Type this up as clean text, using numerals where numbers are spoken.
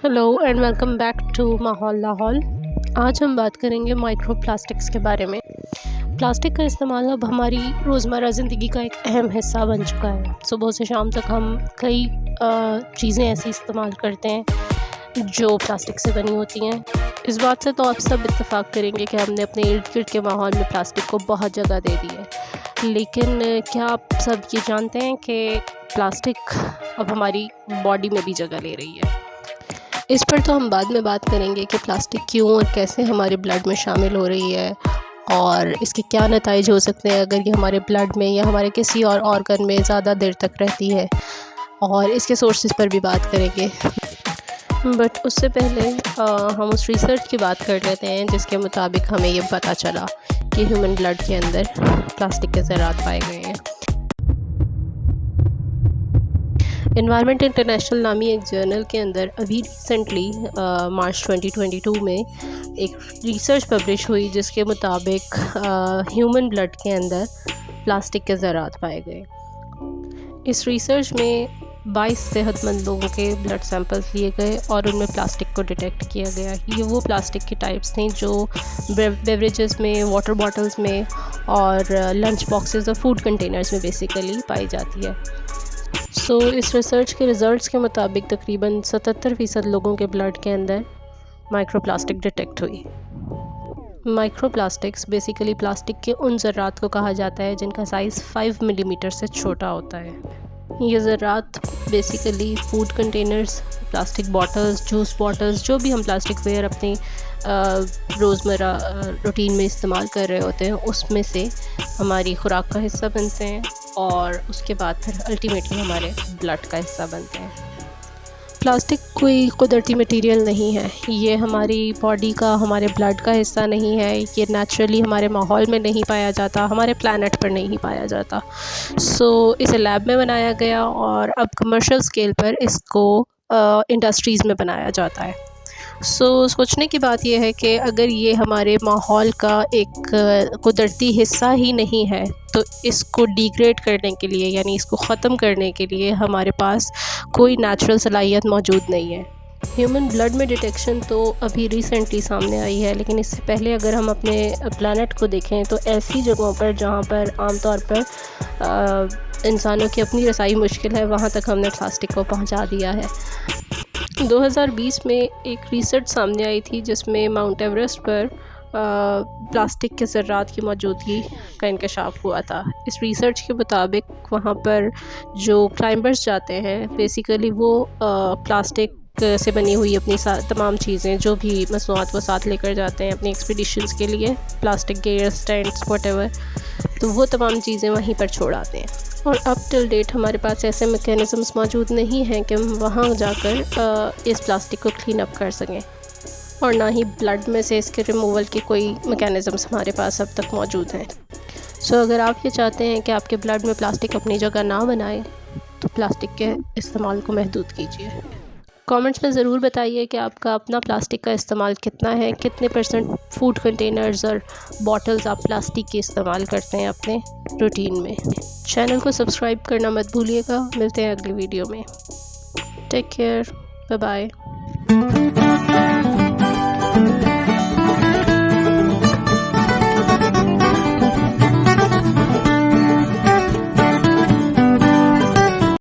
Hello and welcome back to Mahaul Lahaul. आज हम बात करेंगे माइक्रो प्लास्टिक्स के बारे में। प्लास्टिक का इस्तेमाल अब हमारी रोज़मर्रा ज़िंदगी का एक अहम हिस्सा बन चुका है। सुबह से शाम तक हम कई चीज़ें ऐसी इस्तेमाल करते हैं जो प्लास्टिक से बनी होती हैं। इस बात से तो आप सब इत्तेफाक करेंगे कि हमने अपने इर्द गिर्द के माहौल में प्लास्टिक को बहुत जगह दे दी है। लेकिन क्या आप सब ये जानते हैं कि प्लास्टिक अब हमारी बॉडी में भी जगह ले रही है? इस पर तो हम बाद में बात करेंगे कि प्लास्टिक क्यों और कैसे हमारे ब्लड में शामिल हो रही है और इसके क्या नताइज हो सकते हैं अगर ये हमारे ब्लड में या हमारे किसी और ऑर्गन में ज़्यादा देर तक रहती है, और इसके सोर्सेज पर भी बात करेंगे। बट उससे पहले हम उस रिसर्च की बात कर लेते हैं जिसके मुताबिक हमें ये पता चला कि ह्यूमन ब्लड के अंदर प्लास्टिक के ज़रात पाए गए हैं। एनवायरनमेंट इंटरनेशनल नामी एक जर्नल के अंदर अभी रिसेंटली मार्च 2022 में एक रिसर्च पब्लिश हुई जिसके मुताबिक ह्यूमन ब्लड के अंदर प्लास्टिक के ज़रात पाए गए। इस रिसर्च में 22 सेहतमंद लोगों के ब्लड सैंपल्स लिए गए और उनमें प्लास्टिक को डिटेक्ट किया गया। ये वो प्लास्टिक की टाइप्स थी जो बेवरेजेस में, वाटर बॉटल्स में और लंच बॉक्सेस और फूड कंटेनर्स में बेसिकली पाई जाती है। इस रिसर्च के रिज़ल्ट्स के मुताबिक तकरीबन 77% लोगों के ब्लड के अंदर माइक्रोप्लास्टिक डिटेक्ट हुई। माइक्रोप्लास्टिक्स बेसिकली प्लास्टिक के उन ज़रात को कहा जाता है जिनका साइज़ 5 मिलीमीटर से छोटा होता है। ये ज़रात basically food containers, plastic bottles, juice bottles, जो भी हम प्लास्टिक वेयर अपनी रोज़मर्रा रूटीन में इस्तेमाल कर रहे होते हैं उसमें से हमारी खुराक का हिस्सा बनते हैं और उसके बाद फिर अल्टीमेटली हमारे ब्लड का हिस्सा बनते हैं। प्लास्टिक कोई कुदरती मटेरियल नहीं है, ये हमारी बॉडी का, हमारे ब्लड का हिस्सा नहीं है। ये नेचुरली हमारे माहौल में नहीं पाया जाता, हमारे प्लैनेट पर नहीं पाया जाता। इसे लैब में बनाया गया और अब कमर्शियल स्केल पर इसको इंडस्ट्रीज़ में बनाया जाता है। सोचने की बात यह है कि अगर ये हमारे माहौल का एक कुदरती हिस्सा ही नहीं है तो इसको डिग्रेड करने के लिए, यानी इसको ख़त्म करने के लिए हमारे पास कोई नेचुरल सलाहियत मौजूद नहीं है। ह्यूमन ब्लड में डिटेक्शन तो अभी रिसेंटली सामने आई है, लेकिन इससे पहले अगर हम अपने प्लैनेट को देखें तो ऐसी जगहों पर जहाँ पर आमतौर पर इंसानों की अपनी रसाई मुश्किल है, वहाँ तक हमने प्लास्टिक को पहुँचा दिया है। 2020 में एक रिसर्च सामने आई थी जिसमें माउंट एवरेस्ट पर प्लास्टिक के ज़रात की मौजूदगी का इंकशाफ हुआ था। इस रिसर्च के मुताबिक वहाँ पर जो क्लाइंबर्स जाते हैं बेसिकली वो प्लास्टिक से बनी हुई अपनी तमाम चीज़ें, जो भी मसनूआत वो साथ लेकर जाते हैं अपनी एक्सपीडिशंस के लिए, प्लास्टिक गेयर्स, टेंट्स, व्हाटएवर, तो वो तमाम चीज़ें वहीं पर छोड़ आते हैं। और अब टिल डेट हमारे पास ऐसे मैकेनिज़म्स मौजूद नहीं हैं कि हम वहाँ जाकर इस प्लास्टिक को क्लीन अप कर सकें, और ना ही ब्लड में से इसके रिमूवल के कोई मैकेनिज़म्स हमारे पास अब तक मौजूद हैं। अगर आप ये चाहते हैं कि आपके ब्लड में प्लास्टिक अपनी जगह ना बनाए तो प्लास्टिक के इस्तेमाल को महदूद कीजिए। कमेंट्स में ज़रूर बताइए कि आपका अपना प्लास्टिक का इस्तेमाल कितना है, कितने % फूड कंटेनर्स और बॉटल्स आप प्लास्टिक के इस्तेमाल करते हैं अपने रूटीन में। चैनल को सब्सक्राइब करना मत भूलिएगा। मिलते हैं अगली वीडियो में। Take care, bye bye.